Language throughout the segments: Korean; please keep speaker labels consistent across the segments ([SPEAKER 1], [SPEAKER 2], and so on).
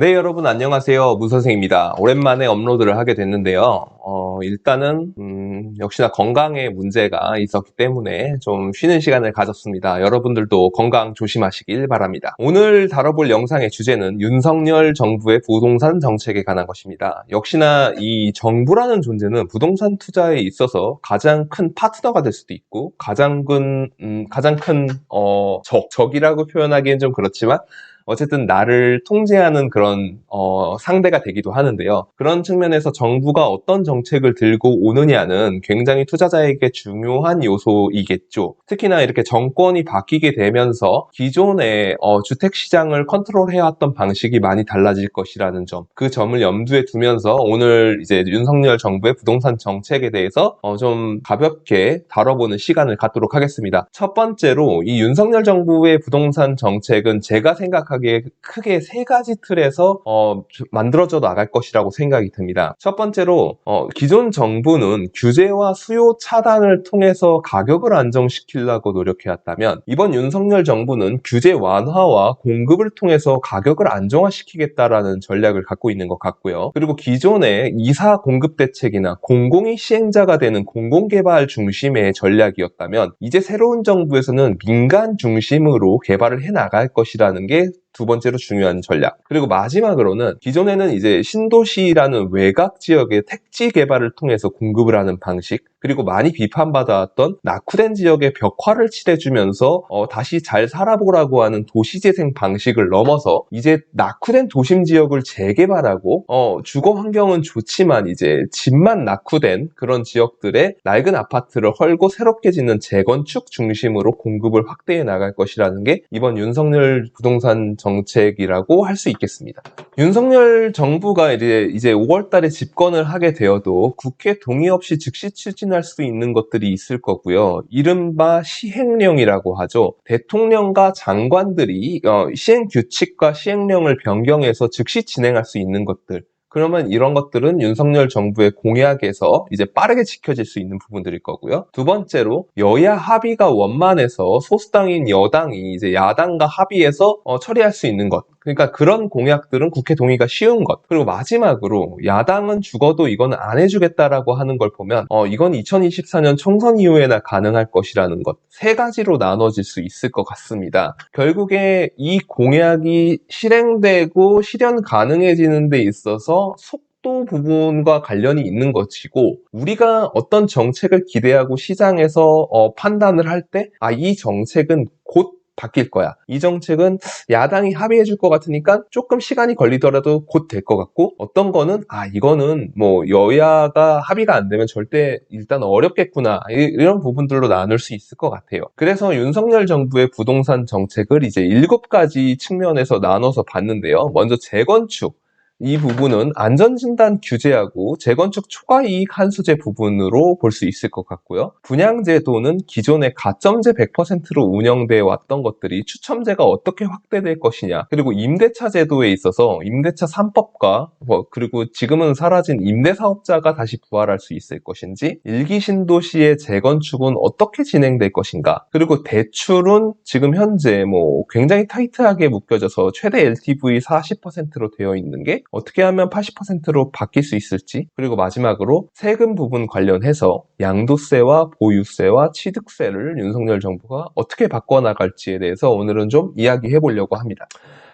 [SPEAKER 1] 네, 여러분 안녕하세요. 문선생입니다. 오랜만에 업로드를 하게 됐는데요. 일단은 역시나 건강에 문제가 있었기 때문에 좀 쉬는 시간을 가졌습니다. 여러분들도 건강 조심하시길 바랍니다. 오늘 다뤄볼 영상의 주제는 윤석열 정부의 부동산 정책에 관한 것입니다. 역시나 이 정부라는 존재는 부동산 투자에 있어서 가장 큰 파트너가 될 수도 있고 가장 큰 적이라고 표현하기엔 좀 그렇지만 어쨌든 나를 통제하는 그런 상대가 되기도 하는데요. 그런 측면에서 정부가 어떤 정책을 들고 오느냐는 굉장히 투자자에게 중요한 요소이겠죠. 특히나 이렇게 정권이 바뀌게 되면서 기존의 주택시장을 컨트롤해왔던 방식이 많이 달라질 것이라는 점, 그 점을 염두에 두면서 오늘 이제 윤석열 정부의 부동산 정책에 대해서 좀 가볍게 다뤄보는 시간을 갖도록 하겠습니다. 첫 번째로 이 윤석열 정부의 부동산 정책은 제가 생각하기에 크게 세 가지 틀에서 만들어져 나갈 것이라고 생각이 듭니다. 첫 번째로 기존 정부는 규제와 수요 차단을 통해서 가격을 안정시키려고 노력해왔다면 이번 윤석열 정부는 규제 완화와 공급을 통해서 가격을 안정화시키겠다라는 전략을 갖고 있는 것 같고요. 그리고 기존의 이사 공급 대책이나 공공이 시행자가 되는 공공개발 중심의 전략이었다면 이제 새로운 정부에서는 민간 중심으로 개발을 해 나갈 것이라는 게 두 번째로 중요한 전략. 그리고 마지막으로는 기존에는 이제 신도시라는 외곽 지역의 택지 개발을 통해서 공급을 하는 방식, 그리고 많이 비판받아왔던 낙후된 지역의 벽화를 칠해주면서 다시 잘 살아보라고 하는 도시재생 방식을 넘어서 이제 낙후된 도심 지역을 재개발하고 주거 환경은 좋지만 이제 집만 낙후된 그런 지역들의 낡은 아파트를 헐고 새롭게 짓는 재건축 중심으로 공급을 확대해 나갈 것이라는 게 이번 윤석열 부동산 정책이라고 할 수 있겠습니다. 윤석열 정부가 이제 5월 달에 집권을 하게 되어도 국회 동의 없이 즉시 추진할 수 있는 것들이 있을 거고요. 이른바 시행령이라고 하죠. 대통령과 장관들이 시행 규칙과 시행령을 변경해서 즉시 진행할 수 있는 것들. 그러면 이런 것들은 윤석열 정부의 공약에서 이제 빠르게 지켜질 수 있는 부분들일 거고요. 두 번째로 여야 합의가 원만해서 소수당인 여당이 이제 야당과 합의해서 처리할 수 있는 것. 그러니까 그런 공약들은 국회 동의가 쉬운 것. 그리고 마지막으로 야당은 죽어도 이건 안 해주겠다라고 하는 걸 보면 이건 2024년 총선 이후에나 가능할 것이라는 것. 세 가지로 나눠질 수 있을 것 같습니다. 결국에 이 공약이 실행되고 실현 가능해지는 데 있어서 속도 부분과 관련이 있는 것이고 우리가 어떤 정책을 기대하고 시장에서 판단을 할 때 이 정책은 곧 바뀔 거야. 이 정책은 야당이 합의해 줄 것 같으니까 조금 시간이 걸리더라도 곧 될 것 같고 어떤 거는 이거는 뭐 여야가 합의가 안 되면 절대 일단 어렵겠구나. 이런 부분들로 나눌 수 있을 것 같아요. 그래서 윤석열 정부의 부동산 정책을 이제 7가지 측면에서 나눠서 봤는데요. 먼저 재건축. 이 부분은 안전진단 규제하고 재건축 초과이익 환수제 부분으로 볼 수 있을 것 같고요. 분양제도는 기존의 가점제 100%로 운영되어 왔던 것들이 추첨제가 어떻게 확대될 것이냐, 그리고 임대차 제도에 있어서 임대차 3법과 그리고 지금은 사라진 임대사업자가 다시 부활할 수 있을 것인지, 일기 신도시의 재건축은 어떻게 진행될 것인가, 그리고 대출은 지금 현재 굉장히 타이트하게 묶여져서 최대 LTV 40%로 되어 있는 게 어떻게 하면 80%로 바뀔 수 있을지, 그리고 마지막으로 세금 부분 관련해서 양도세와 보유세와 취득세를 윤석열 정부가 어떻게 바꿔나갈지에 대해서 오늘은 좀 이야기해 보려고 합니다.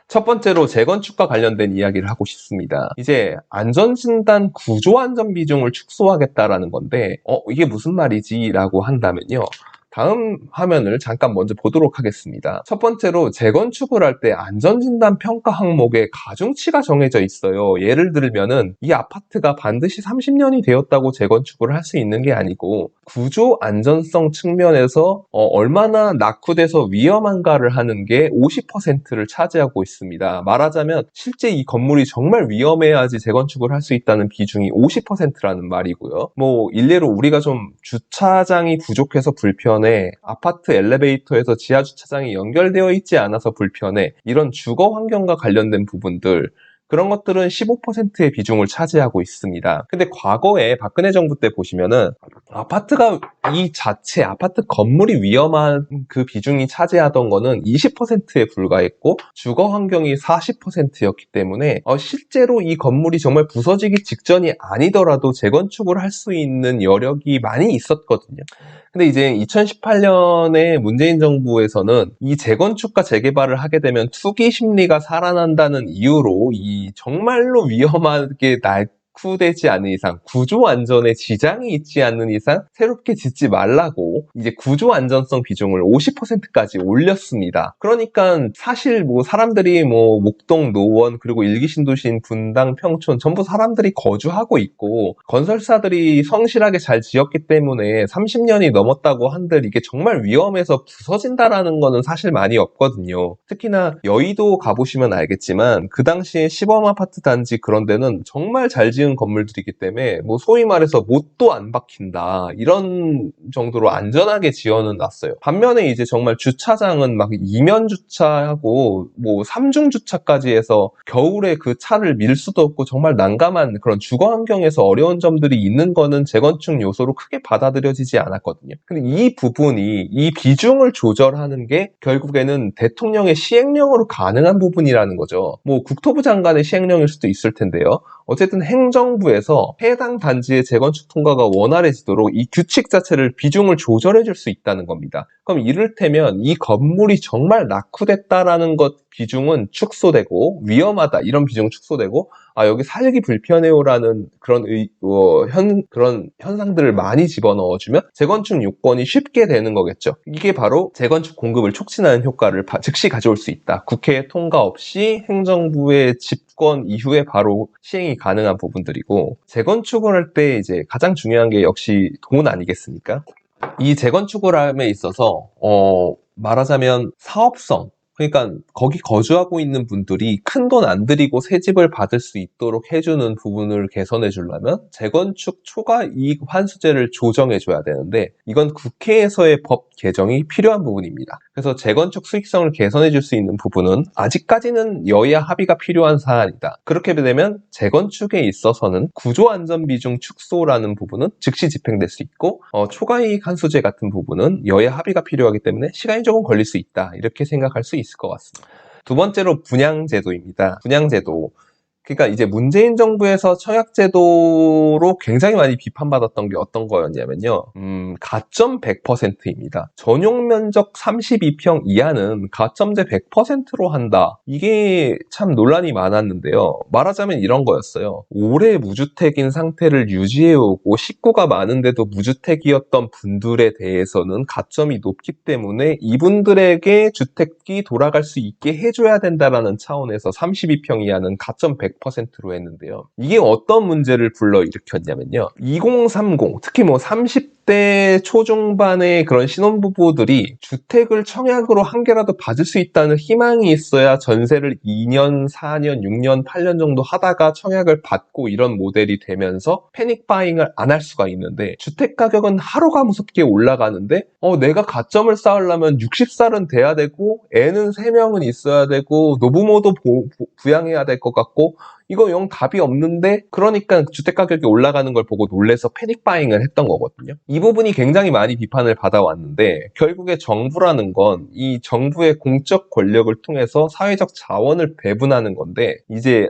[SPEAKER 1] 첫 번째로 재건축과 관련된 이야기를 하고 싶습니다. 이제 안전진단 구조안전 비중을 축소하겠다라는 건데 이게 무슨 말이지? 라고 한다면요. 다음 화면을 잠깐 먼저 보도록 하겠습니다. 첫 번째로 재건축을 할 때 안전진단 평가 항목에 가중치가 정해져 있어요. 예를 들면은 이 아파트가 반드시 30년이 되었다고 재건축을 할 수 있는 게 아니고 구조 안전성 측면에서 얼마나 낙후돼서 위험한가를 하는 게 50%를 차지하고 있습니다. 말하자면 실제 이 건물이 정말 위험해야지 재건축을 할 수 있다는 비중이 50%라는 말이고요. 일례로 우리가 좀 주차장이 부족해서 불편해, 아파트 엘리베이터에서 지하 주차장이 연결되어 있지 않아서 불편해, 이런 주거 환경과 관련된 부분들, 그런 것들은 15%의 비중을 차지하고 있습니다. 근데 과거에 박근혜 정부 때 보시면은 아파트가 아파트 건물이 위험한 그 비중이 차지하던 거는 20%에 불과했고 주거 환경이 40%였기 때문에 실제로 이 건물이 정말 부서지기 직전이 아니더라도 재건축을 할 수 있는 여력이 많이 있었거든요. 근데 이제 2018년에 문재인 정부에서는 이 재건축과 재개발을 하게 되면 투기 심리가 살아난다는 이유로 이 정말로 위험하게 낙후되지 않는 이상, 구조 안전에 지장이 있지 않는 이상 새롭게 짓지 말라고 이제 구조 안전성 비중을 50%까지 올렸습니다. 그러니까 사실 뭐 사람들이 뭐 목동, 노원, 그리고 일기 신도시인 분당, 평촌 전부 사람들이 거주하고 있고 건설사들이 성실하게 잘 지었기 때문에 30년이 넘었다고 한들 이게 정말 위험해서 부서진다라는 거는 사실 많이 없거든요. 특히나 여의도 가보시면 알겠지만 그 당시에 시범 아파트 단지 그런 데는 정말 잘 지은 건물들이기 때문에 뭐 소위 말해서 못도 안 박힌다 이런 정도로 안전하게 지어는 놨어요. 반면에 이제 정말 주차장은 막 이면 주차하고 뭐 3중 주차까지 해서 겨울에 그 차를 밀 수도 없고 정말 난감한 그런 주거 환경에서 어려운 점들이 있는 거는 재건축 요소로 크게 받아들여지지 않았거든요. 근데 이 부분이 이 비중을 조절하는 게 결국에는 대통령의 시행령으로 가능한 부분이라는 거죠. 뭐 국토부 장관의 시행령일 수도 있을 텐데요. 어쨌든 행정부에서 해당 단지의 재건축 통과가 원활해지도록 이 규칙 자체를 비중을 조절해 줄 수 있다는 겁니다. 그럼 이를테면 이 건물이 정말 낙후됐다라는 것 비중은 축소되고 위험하다 이런 비중은 축소되고 여기 살기 불편해요라는 그런 그런 현상들을 많이 집어넣어주면 재건축 요건이 쉽게 되는 거겠죠. 이게 바로 재건축 공급을 촉진하는 효과를 즉시 가져올 수 있다. 국회 통과 없이 행정부의 집권 이후에 바로 시행이 가능한 부분들이고 재건축을 할 때 이제 가장 중요한 게 역시 돈 아니겠습니까? 이 재건축을 함에 있어서 말하자면 사업성 그러니까 거기 거주하고 있는 분들이 큰 돈 안 들이고 새 집을 받을 수 있도록 해주는 부분을 개선해 주려면 재건축 초과 이익 환수제를 조정해 줘야 되는데 이건 국회에서의 법 개정이 필요한 부분입니다. 그래서 재건축 수익성을 개선해 줄 수 있는 부분은 아직까지는 여야 합의가 필요한 사안이다. 그렇게 되면 재건축에 있어서는 구조안전 비중 축소라는 부분은 즉시 집행될 수 있고 초과 이익 환수제 같은 부분은 여야 합의가 필요하기 때문에 시간이 조금 걸릴 수 있다. 이렇게 생각할 수 있을 것 같습니다. 두 번째로 분양제도입니다. 분양제도. 그러니까 이제 문재인 정부에서 청약제도로 굉장히 많이 비판받았던 게 어떤 거였냐면요. 가점 100%입니다. 전용 면적 32평 이하는 가점제 100%로 한다. 이게 참 논란이 많았는데요. 말하자면 이런 거였어요. 오래 무주택인 상태를 유지해오고 식구가 많은데도 무주택이었던 분들에 대해서는 가점이 높기 때문에 이분들에게 주택이 돌아갈 수 있게 해줘야 된다라는 차원에서 32평 이하는 가점 100%로 했는데요. 이게 어떤 문제를 불러일으켰냐면요. 2030, 특히 뭐 30대 초중반의 그런 신혼부부들이 주택을 청약으로 한 개라도 받을 수 있다는 희망이 있어야 전세를 2년, 4년, 6년, 8년 정도 하다가 청약을 받고 이런 모델이 되면서 패닉 바잉을 안 할 수가 있는데 주택 가격은 하루가 무섭게 올라가는데 내가 가점을 쌓으려면 60살은 돼야 되고 애는 3명은 있어야 되고 노부모도 부양해야 될 것 같고 이거 영 답이 없는데 그러니까 주택 가격이 올라가는 걸 보고 놀래서 패닉 바잉을 했던 거거든요. 이 부분이 굉장히 많이 비판을 받아왔는데 결국에 정부라는 건 이 정부의 공적 권력을 통해서 사회적 자원을 배분하는 건데 이제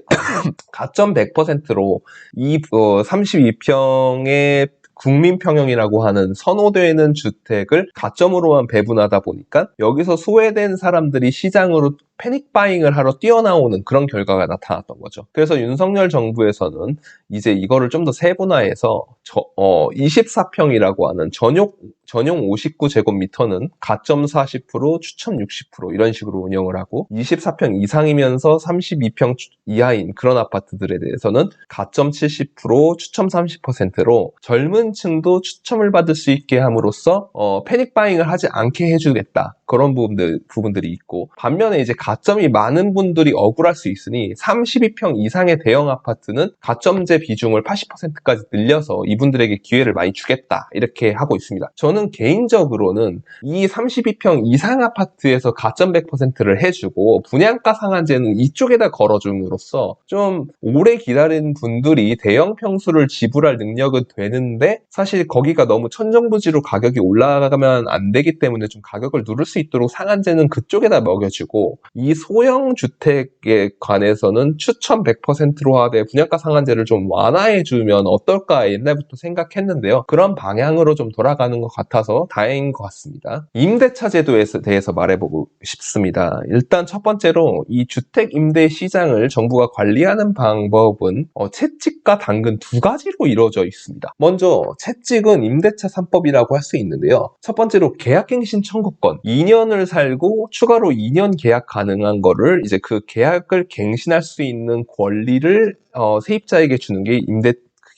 [SPEAKER 1] 가점 100%로 이 32평의 국민평형이라고 하는 선호되는 주택을 가점으로만 배분하다 보니까 여기서 소외된 사람들이 시장으로 패닉 바잉을 하러 뛰어나오는 그런 결과가 나타났던 거죠. 그래서 윤석열 정부에서는 이제 이거를 좀 더 세분화해서 24평이라고 하는 전용 59제곱미터는 가점 40%, 추첨 60% 이런 식으로 운영을 하고 24평 이상이면서 32평 이하인 그런 아파트들에 대해서는 가점 70%, 추첨 30%로 젊은 층도 추첨을 받을 수 있게 함으로써 패닉 바잉을 하지 않게 해주겠다. 그런 부분들이 있고 반면에 이제 가점이 많은 분들이 억울할 수 있으니 32평 이상의 대형 아파트는 가점제 비중을 80%까지 늘려서 이분들에게 기회를 많이 주겠다 이렇게 하고 있습니다. 저는 개인적으로는 이 32평 이상 아파트에서 가점 100%를 해주고 분양가 상한제는 이쪽에다 걸어줌으로써 좀 오래 기다린 분들이 대형 평수를 지불할 능력은 되는데 사실 거기가 너무 천정부지로 가격이 올라가면 안 되기 때문에 좀 가격을 누를 수 있도록 상한제는 그쪽에다 먹여주고 이 소형 주택에 관해서는 추천 100%로 하되 분양가 상한제를 좀 완화해주면 어떨까 옛날부터 생각했는데요. 그런 방향으로 좀 돌아가는 것 같아서 다행인 것 같습니다. 임대차 제도에 대해서 말해보고 싶습니다. 일단 첫 번째로 이 주택 임대 시장을 정부가 관리하는 방법은 채찍과 당근 두 가지로 이루어져 있습니다. 먼저 채찍은 임대차 3법이라고 할 수 있는데요. 첫 번째로 계약갱신 청구권 2년을 살고 추가로 2년 계약 가능한 거를 이제 그 계약을 갱신할 수 있는 권리를 세입자에게 주는 게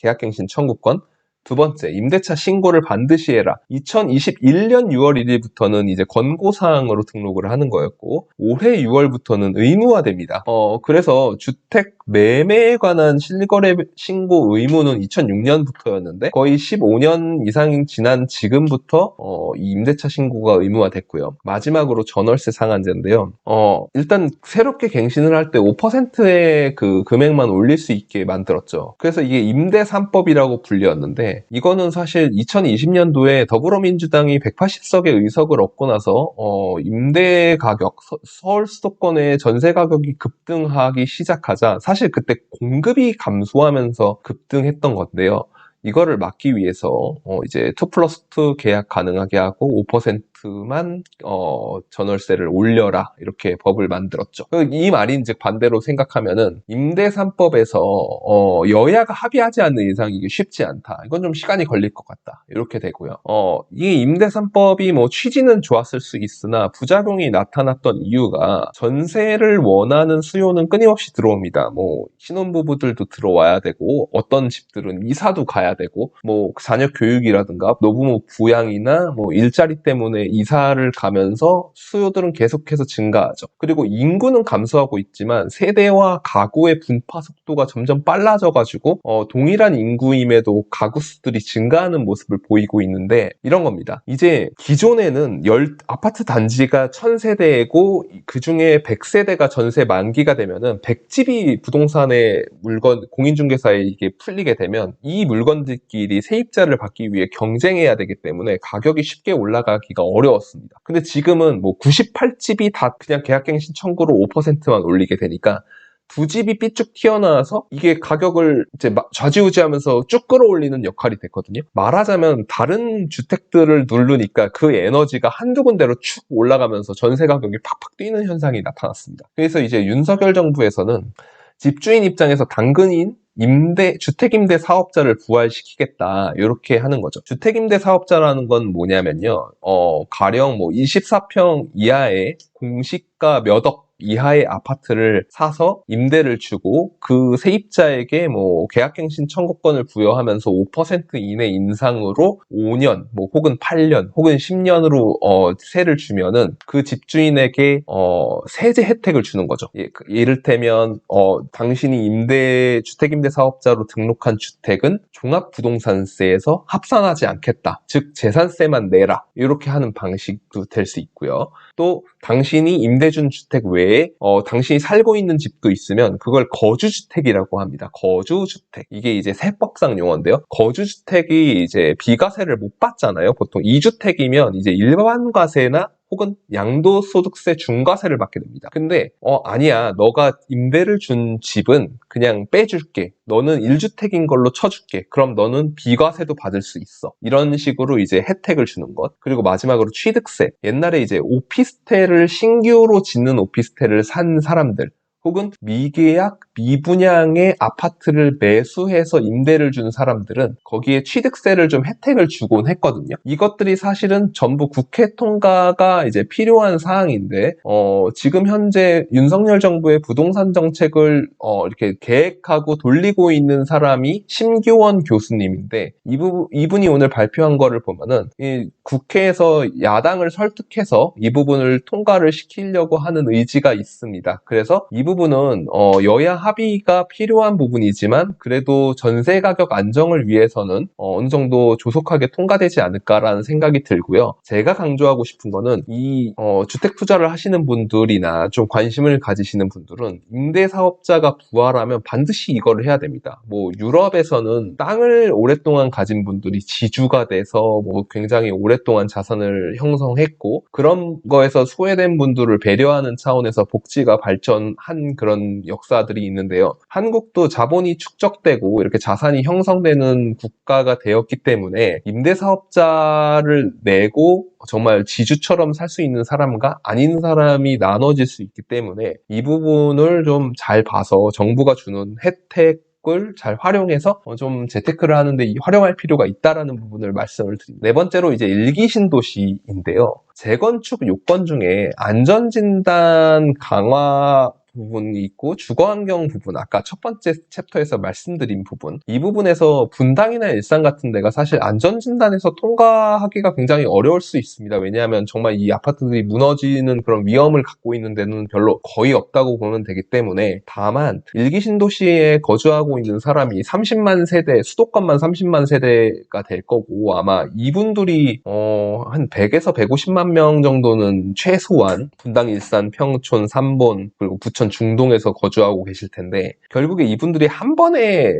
[SPEAKER 1] 계약갱신 청구권. 두 번째, 임대차 신고를 반드시 해라. 2021년 6월 1일부터는 이제 권고사항으로 등록을 하는 거였고, 올해 6월부터는 의무화됩니다. 그래서 주택 매매에 관한 실거래 신고 의무는 2006년부터였는데, 거의 15년 이상 지난 지금부터, 이 임대차 신고가 의무화됐고요. 마지막으로 전월세 상한제인데요. 일단 새롭게 갱신을 할 때 5%의 그 금액만 올릴 수 있게 만들었죠. 그래서 이게 임대 3법이라고 불렸는데, 이거는 사실 2020년도에 더불어민주당이 180석의 의석을 얻고 나서 임대 가격, 서울 수도권의 전세 가격이 급등하기 시작하자 사실 그때 공급이 감소하면서 급등했던 건데요. 이거를 막기 위해서 이제 2+2 계약 가능하게 하고 5%만 전월세를 올려라 이렇게 법을 만들었죠. 이 말인즉 반대로 생각하면은 임대 3법에서 여야가 합의하지 않는 이상 이게 쉽지 않다. 이건 좀 시간이 걸릴 것 같다. 이렇게 되고요. 이 임대 3법이 뭐 취지는 좋았을 수 있으나 부작용이 나타났던 이유가 전세를 원하는 수요는 끊임없이 들어옵니다. 뭐 신혼부부들도 들어와야 되고 어떤 집들은 이사도 가야 되고 뭐 자녀 교육이라든가 노부모 부양이나 뭐 일자리 때문에 이사를 가면서 수요들은 계속해서 증가하죠. 그리고 인구는 감소하고 있지만 세대와 가구의 분파 속도가 점점 빨라져가지고 동일한 인구임에도 가구 수들이 증가하는 모습을 보이고 있는데 이런 겁니다. 이제 기존에는 아파트 단지가 1000세대이고 그중에 100세대가 전세 만기가 되면은 100집이 부동산의 물건 공인중개사에 이게 풀리게 되면 이 물건들끼리 세입자를 받기 위해 경쟁해야 되기 때문에 가격이 쉽게 올라가기가 어려웠습니다. 근데 지금은 뭐 98집이 다 그냥 계약갱신 청구로 5%만 올리게 되니까 두 집이 삐쭉 튀어나와서 이게 가격을 이제 좌지우지하면서 쭉 끌어올리는 역할이 됐거든요. 말하자면 다른 주택들을 누르니까 그 에너지가 한두 군데로 축 올라가면서 전세 가격이 팍팍 뛰는 현상이 나타났습니다. 그래서 이제 윤석열 정부에서는 집주인 입장에서 당근인 주택임대 사업자를 부활시키겠다 이렇게 하는 거죠. 주택임대 사업자라는 건 뭐냐면요, 가령 뭐 24평 이하의 공시가 몇 억 이하의 아파트를 사서 임대를 주고 그 세입자에게 뭐 계약갱신 청구권을 부여하면서 5% 이내 인상으로 5년 뭐 혹은 8년 혹은 10년으로 세를 주면은 그 집주인에게 세제 혜택을 주는 거죠. 이를테면 당신이 주택임대 사업자로 등록한 주택은 종합부동산세에서 합산하지 않겠다. 즉 재산세만 내라. 이렇게 하는 방식도 될 수 있고요. 또 당신이 임대준 주택 외에 당신이 살고 있는 집도 있으면 그걸 거주주택이라고 합니다. 거주주택. 이게 이제 세법상 용어인데요. 거주주택이 이제 비과세를 못 받잖아요. 보통 2주택이면 이제 일반과세나 혹은 양도소득세 중과세를 받게 됩니다. 근데 아니야, 너가 임대를 준 집은 그냥 빼줄게. 너는 1주택인 걸로 쳐줄게. 그럼 너는 비과세도 받을 수 있어. 이런 식으로 이제 혜택을 주는 것. 그리고 마지막으로 취득세. 옛날에 이제 오피스텔을 신규로 짓는 오피스텔을 산 사람들 혹은 미계약, 미분양의 아파트를 매수해서 임대를 준 사람들은 거기에 취득세를 좀 혜택을 주곤 했거든요. 이것들이 사실은 전부 국회 통과가 이제 필요한 사항인데 지금 현재 윤석열 정부의 부동산 정책을 이렇게 계획하고 돌리고 있는 사람이 심교원 교수님인데 이분이 오늘 발표한 거를 보면은 이 국회에서 야당을 설득해서 이 부분을 통과를 시키려고 하는 의지가 있습니다. 그래서 이 부분은 여야 합의가 필요한 부분이지만 그래도 전세 가격 안정을 위해서는 어느 정도 조속하게 통과되지 않을까라는 생각이 들고요. 제가 강조하고 싶은 거는 이 주택 투자를 하시는 분들이나 좀 관심을 가지시는 분들은 임대사업자가 부활하면 반드시 이거를 해야 됩니다. 뭐 유럽에서는 땅을 오랫동안 가진 분들이 지주가 돼서 뭐 굉장히 오랫동안 자산을 형성했고 그런 거에서 소외된 분들을 배려하는 차원에서 복지가 발전한 그런 역사들이 있는데요. 한국도 자본이 축적되고 이렇게 자산이 형성되는 국가가 되었기 때문에 임대사업자를 내고 정말 지주처럼 살 수 있는 사람과 아닌 사람이 나눠질 수 있기 때문에 이 부분을 좀 잘 봐서 정부가 주는 혜택을 잘 활용해서 좀 재테크를 하는데 활용할 필요가 있다라는 부분을 말씀을 드립니다. 네 번째로 이제 일기 신도시인데요. 재건축 요건 중에 안전진단 강화 부분이 있고 주거환경 부분, 아까 첫 번째 챕터에서 말씀드린 부분, 이 부분에서 분당이나 일산 같은 데가 사실 안전진단에서 통과하기가 굉장히 어려울 수 있습니다. 왜냐하면 정말 이 아파트들이 무너지는 그런 위험을 갖고 있는 데는 별로 거의 없다고 보면 되기 때문에, 다만 일기 신도시에 거주하고 있는 사람이 30만 세대, 수도권만 30만 세대가 될 거고 아마 이분들이 한 100에서 150만 명 정도는 최소한 분당, 일산, 평촌, 삼본 그리고 부천 중동에서 거주하고 계실 텐데, 결국에 이분들이 한 번에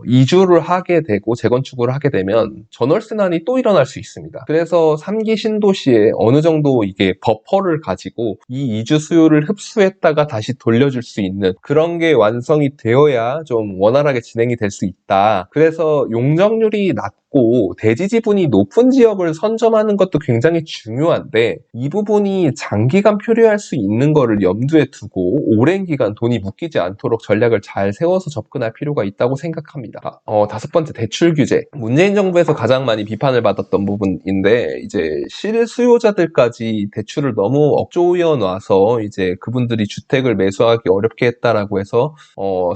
[SPEAKER 1] 이주를 하게 되고 재건축을 하게 되면 전월세난이 또 일어날 수 있습니다. 그래서 3기 신도시에 어느 정도 이게 버퍼를 가지고 이 이주 수요를 흡수했다가 다시 돌려줄 수 있는 그런 게 완성이 되어야 좀 원활하게 진행이 될 수 있다. 그래서 용적률이 낮고 대지 지분이 높은 지역을 선점하는 것도 굉장히 중요한데, 이 부분이 장기간 표류할 수 있는 거를 염두에 두고 오랜 기간 돈이 묶이지 않도록 전략을 잘 세워서 접근할 필요가 있다고 생각합니다. 다섯 번째, 대출 규제. 문재인 정부에서 가장 많이 비판을 받았던 부분인데, 이제 실수요자들까지 대출을 너무 억조여 놔서 이제 그분들이 주택을 매수하기 어렵게 했다라고 해서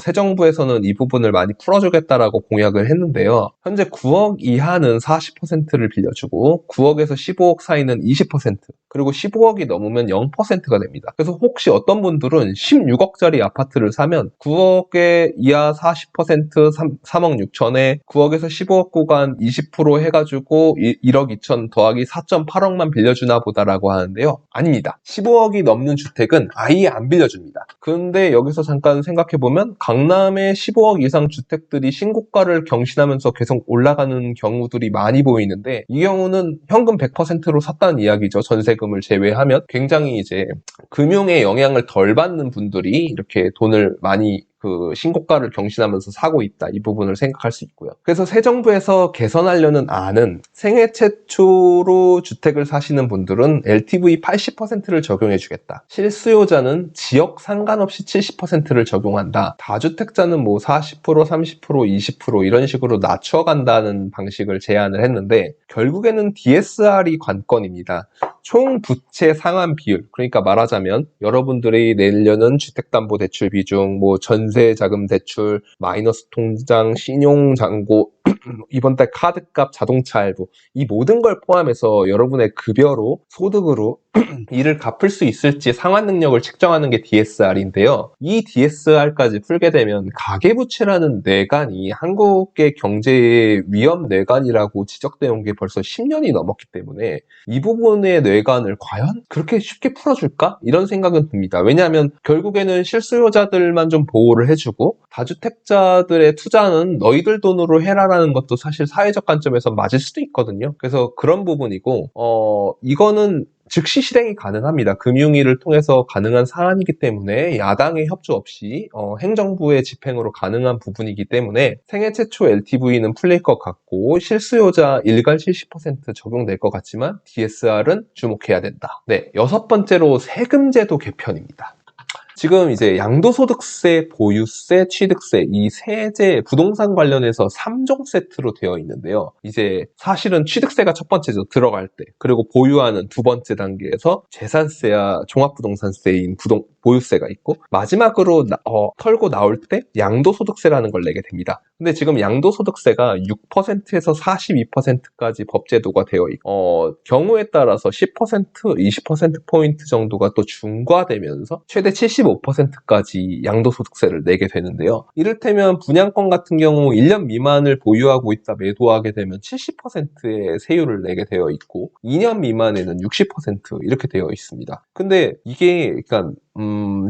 [SPEAKER 1] 새 정부에서는 이 부분을 많이 풀어주겠다라고 공약을 했는데요. 현재 9억 이하는 40%를 빌려주고 9억에서 15억 사이는 20%, 그리고 15억이 넘으면 0%가 됩니다. 그래서 혹시 어떤 분들은 16억짜리 아파트를 사면 9억에 이하 40% 3억 6천에 9억에서 15억 구간 20% 해가지고 1억 2천 더하기 4.8억만 빌려주나 보다라고 하는데요. 아닙니다. 15억이 넘는 주택은 아예 안 빌려줍니다. 그런데 여기서 잠깐 생각해보면 강남의 15억 이상 주택들이 신고가를 경신하면서 계속 올라가는 경우들이 많이 보이는데, 이 경우는 현금 100%로 샀다는 이야기죠. 전세금을 제외하면. 굉장히 이제 금융의 영향을 덜 받는 분들이 이렇게 돈을 많이 신고가를 경신하면서 사고 있다, 이 부분을 생각할 수 있고요. 그래서 새 정부에서 개선하려는 안은 생애 최초로 주택을 사시는 분들은 LTV 80%를 적용해 주겠다. 실수요자는 지역 상관없이 70%를 적용한다. 다주택자는 뭐 40%, 30%, 20% 이런 식으로 낮춰간다는 방식을 제안을 했는데, 결국에는 DSR이 관건입니다. 총 부채 상환 비율, 그러니까 말하자면 여러분들이 내려는 주택담보대출 비중, 뭐 전세자금 대출, 마이너스 통장, 신용잔고, 이번 달 카드값, 자동차 할부, 이 모든 걸 포함해서 여러분의 급여로, 소득으로 이를 갚을 수 있을지 상환 능력을 측정하는 게 DSR인데요. 이 DSR까지 풀게 되면 가계부채라는 뇌관이 한국의 경제의 위험 뇌관이라고 지적되어 온 게 벌써 10년이 넘었기 때문에 이 부분의 뇌관을 과연 그렇게 쉽게 풀어줄까? 이런 생각은 듭니다. 왜냐하면 결국에는 실수요자들만 좀 보호를 해주고 다주택자들의 투자는 너희들 돈으로 해라라는 것도 사실 사회적 관점에서 맞을 수도 있거든요. 그래서 그런 부분이고, 이거는 즉시 실행이 가능합니다. 금융위를 통해서 가능한 사안이기 때문에 야당의 협조 없이 행정부의 집행으로 가능한 부분이기 때문에 생애 최초 LTV는 풀릴 것 같고 실수요자 일괄 70% 적용될 것 같지만 DSR은 주목해야 된다. 네, 여섯 번째로 세금제도 개편입니다. 지금 이제 양도소득세, 보유세, 취득세 이 세제 부동산 관련해서 3종 세트로 되어 있는데요. 이제 사실은 취득세가 첫 번째죠. 들어갈 때. 그리고 보유하는 두 번째 단계에서 재산세와 종합부동산세인 보유세가 있고 마지막으로 털고 나올 때 양도소득세라는 걸 내게 됩니다. 근데 지금 양도소득세가 6%에서 42%까지 법제도가 되어 있고 경우에 따라서 10%, 20%포인트 정도가 또 중과되면서 최대 75%까지 양도소득세를 내게 되는데요. 이를테면 분양권 같은 경우 1년 미만을 보유하고 있다 매도하게 되면 70%의 세율을 내게 되어 있고 2년 미만에는 60% 이렇게 되어 있습니다. 근데 이게 그러니까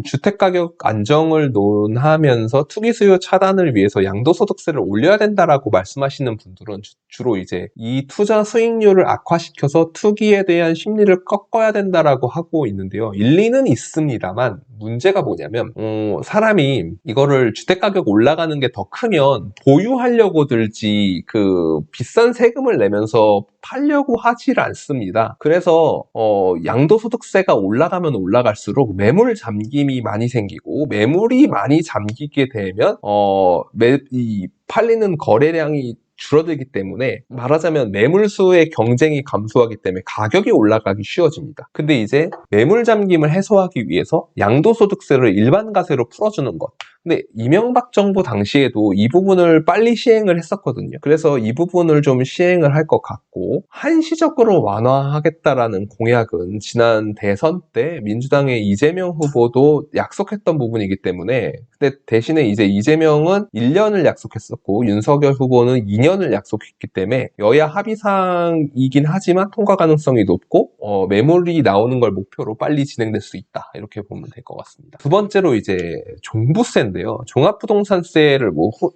[SPEAKER 1] 주택가격 안정을 논하면서 투기 수요 차단을 위해서 양도소득세를 올려야 된다라고 말씀하시는 분들은 주로 이제 이 투자 수익률을 악화시켜서 투기에 대한 심리를 꺾어야 된다라고 하고 있는데요. 일리는 있습니다만 문제가 뭐냐면 사람이 이거를 주택가격 올라가는 게 더 크면 보유하려고 들지 그 비싼 세금을 내면서 팔려고 하질 않습니다. 그래서 양도소득세가 올라가면 올라갈수록 매물 잠김이 많이 생기고 매물이 많이 잠기게 되면 이 팔리는 거래량이 줄어들기 때문에 말하자면 매물수의 경쟁이 감소하기 때문에 가격이 올라가기 쉬워집니다. 근데 이제 매물 잠김을 해소하기 위해서 양도소득세를 일반과세로 풀어주는 것. 근데 이명박 정부 당시에도 이 부분을 빨리 시행을 했었거든요. 그래서 이 부분을 좀 시행을 할 것 같고 한시적으로 완화하겠다라는 공약은 지난 대선 때 민주당의 이재명 후보도 약속했던 부분이기 때문에 근데 대신에 이제 이재명은 1년을 약속했었고 윤석열 후보는 2년을 약속했기 때문에 여야 합의사항이긴 하지만 통과 가능성이 높고 매물이 나오는 걸 목표로 빨리 진행될 수 있다 이렇게 보면 될 것 같습니다. 두 번째로 이제 종부세인데요. 종합부동산세를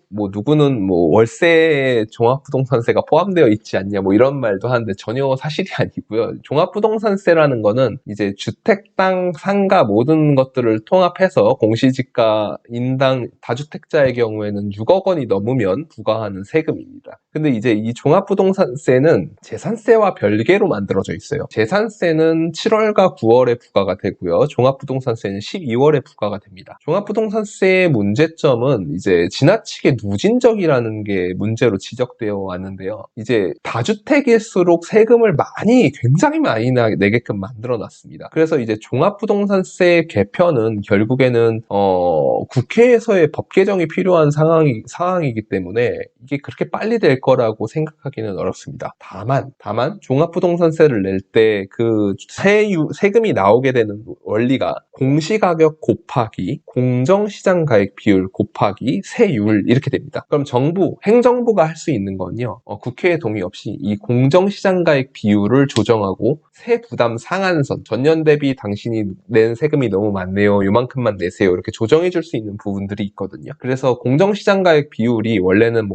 [SPEAKER 1] 누구는 월세 종합부동산세가 포함되어 있지 않냐 이런 말도 하는데 전혀 사실이 아니고요. 종합부동산세라는 거는 이제 주택당 상가 모든 것들을 통합해서 공시지가 인당 다주택자의 경우에는 6억 원이 넘으면 부과하는 세금입니다. 근데 이제 이 종합부동산세는 재산세와 별개로 만들어져 있어요. 재산세는 7월과 9월에 부과가 되고요. 종합부동산세는 12월에 부과가 됩니다. 종합부동산세의 문제점은 이제 지나치게 누진적이라는 게 문제로 지적되어 왔는데요. 이제 다주택일수록 세금을 굉장히 많이 내게끔 만들어 놨습니다. 그래서 이제 종합부동산세 개편은 결국에는 국회에서의 법 개정이 필요한 상황이기 때문에 이게 그렇게 빨리 될 거라고 생각하기는 어렵습니다. 다만 종합부동산세를 낼 때 그 세금이 나오게 되는 원리가 공시가격 곱하기 공정시장가액 비율 곱하기 세율 이렇게 됩니다. 그럼 행정부가 할 수 있는 건요. 국회의 동의 없이 이 공정시장가액 비율을 조정하고 세부담 상한선 전년 대비 당신이 낸 세금이 너무 많네요. 요만큼만 내세요. 이렇게 조정해 줄 수 있는 부분들이 있거든요. 그래서 공정시장가액 비율이 원래는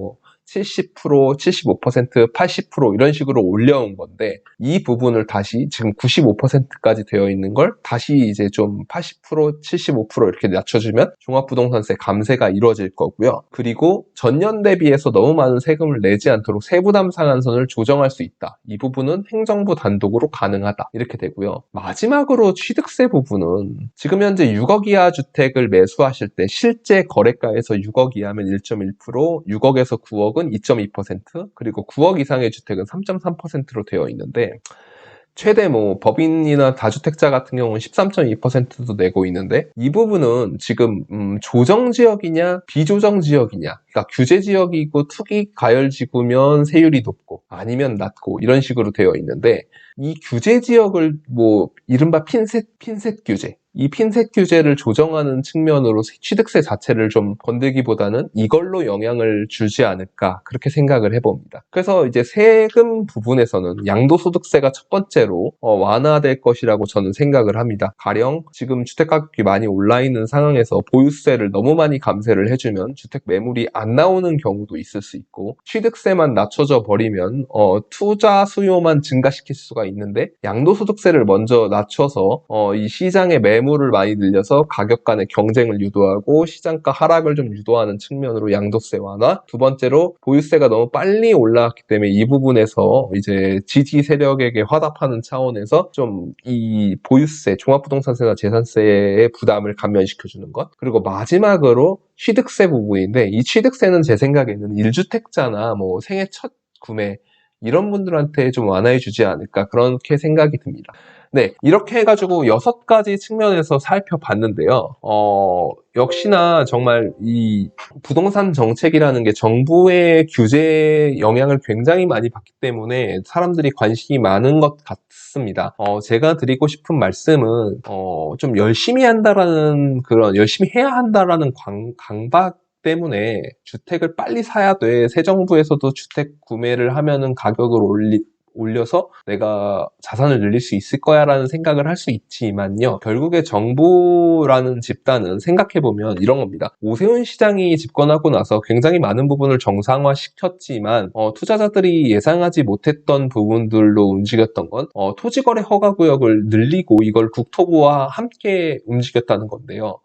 [SPEAKER 1] 70%, 75%, 80% 이런 식으로 올려온 건데 이 부분을 다시 지금 95%까지 되어 있는 걸 다시 이제 좀 80%, 75% 이렇게 낮춰주면 종합부동산세 감세가 이루어질 거고요. 그리고 전년 대비해서 너무 많은 세금을 내지 않도록 세부담 상한선을 조정할 수 있다. 이 부분은 행정부 단독으로 가능하다. 이렇게 되고요. 마지막으로 취득세 부분은 지금 현재 6억 이하 주택을 매수하실 때 실제 거래가에서 6억 이하면 1.1%, 6억에서 9억은 2.2%, 그리고 9억 이상의 주택은 3.3%로 되어 있는데 최대 법인이나 다주택자 같은 경우는 13.2%도 내고 있는데 이 부분은 지금 조정지역이냐 비조정지역이냐 그러니까 규제지역이고 투기 가열지구면 세율이 높고 아니면 낮고 이런 식으로 되어 있는데 이 규제지역을 이른바 핀셋 규제 이 핀셋 규제를 조정하는 측면으로 취득세 자체를 좀 건들기보다는 이걸로 영향을 주지 않을까 그렇게 생각을 해봅니다. 그래서 이제 세금 부분에서는 양도소득세가 첫 번째로 완화될 것이라고 저는 생각을 합니다. 가령 지금 주택가격이 많이 올라 있는 상황에서 보유세를 너무 많이 감세를 해주면 주택 매물이 안 나오는 경우도 있을 수 있고 취득세만 낮춰져 버리면 투자 수요만 증가시킬 수가 있는데 양도소득세를 먼저 낮춰서 이 시장의 매물을 많이 늘려서 가격 간의 경쟁을 유도하고 시장가 하락을 좀 유도하는 측면으로 양도세 완화. 두 번째로 보유세가 너무 빨리 올라왔기 때문에 이 부분에서 이제 지지 세력에게 화답하는 차원에서 좀 이 보유세, 종합부동산세나 재산세의 부담을 감면시켜주는 것. 그리고 마지막으로 취득세 부분인데 이 취득세는 제 생각에는 1주택자나 뭐 생애 첫 구매 이런 분들한테 좀 완화해 주지 않을까 그렇게 생각이 듭니다. 네, 이렇게 해가지고 6가지 측면에서 살펴봤는데요. 역시나 정말 이 부동산 정책이라는 게 정부의 규제에 영향을 굉장히 많이 받기 때문에 사람들이 관심이 많은 것 같습니다. 제가 드리고 싶은 말씀은 좀 열심히 한다라는 그런 열심히 해야 한다라는 강박 때문에 주택을 빨리 사야 돼. 새 정부에서도 주택 구매를 하면은 가격을 올려서 내가 자산을 늘릴 수 있을 거야 라는 생각을 할 수 있지만요. 결국에 정부라는 집단은 생각해보면 이런 겁니다. 오세훈 시장이 집권하고 나서 굉장히 많은 부분을 정상화시켰지만 투자자들이 예상하지 못했던 부분들로 움직였던 건 토지거래 허가구역을 늘리고 이걸 국토부와 함께 움직였다는 건데요.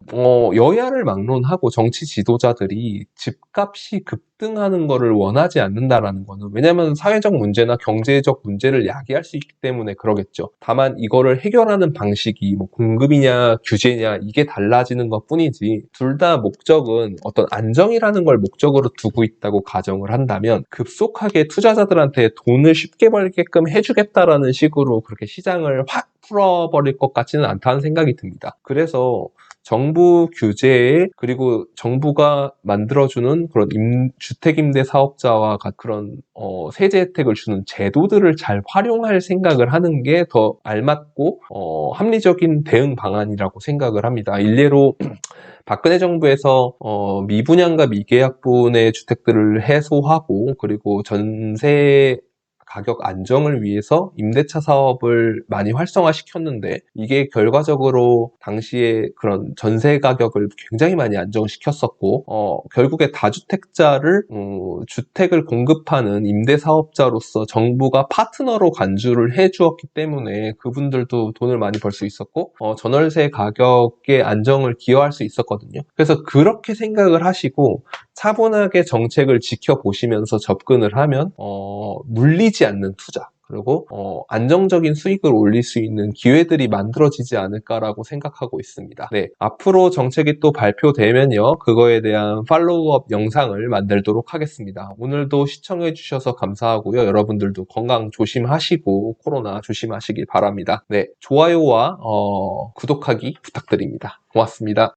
[SPEAKER 1] 여야를 막론하고 정치 지도자들이 집값이 급등하는 거를 원하지 않는다라는 거는 왜냐하면 사회적 문제나 경제적 문제를 야기할 수 있기 때문에 그러겠죠. 다만 이거를 해결하는 방식이 뭐 공급이냐 규제냐 이게 달라지는 것 뿐이지 둘 다 목적은 어떤 안정이라는 걸 목적으로 두고 있다고 가정을 한다면 급속하게 투자자들한테 돈을 쉽게 벌게끔 해주겠다라는 식으로 그렇게 시장을 확 풀어버릴 것 같지는 않다는 생각이 듭니다. 그래서 정부 규제에 그리고 정부가 만들어주는 그런 주택임대 사업자와 그런 세제 혜택을 주는 제도들을 잘 활용할 생각을 하는 게 더 알맞고 합리적인 대응 방안이라고 생각을 합니다. 일례로 박근혜 정부에서 미분양과 미계약분의 주택들을 해소하고 그리고 전세 가격 안정을 위해서 임대차 사업을 많이 활성화시켰는데 이게 결과적으로 당시에 그런 전세 가격을 굉장히 많이 안정시켰었고 결국에 다주택자를 주택을 공급하는 임대사업자로서 정부가 파트너로 간주를 해주었기 때문에 그분들도 돈을 많이 벌 수 있었고 전월세 가격의 안정을 기여할 수 있었거든요. 그래서 그렇게 생각을 하시고 차분하게 정책을 지켜보시면서 접근을 하면 물리지 않는 투자 그리고 안정적인 수익을 올릴 수 있는 기회들이 만들어지지 않을까라고 생각하고 있습니다. 네, 앞으로 정책이 또 발표되면요 그거에 대한 팔로우업 영상을 만들도록 하겠습니다. 오늘도 시청해 주셔서 감사하고요. 여러분들도 건강 조심하시고 코로나 조심하시길 바랍니다. 네, 좋아요와 구독하기 부탁드립니다. 고맙습니다.